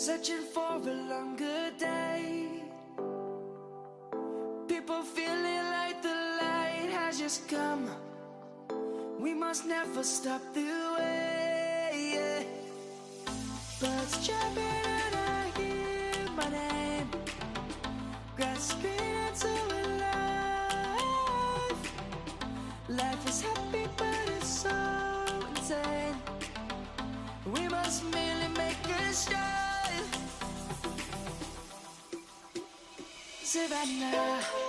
searching for a longer day. People feeling like the light has just come. We must never stop the way, yeah. Birds chirping and I hear my name, grasping into a life. Life is happy but it's so insane. We must merely make a start. Savannah.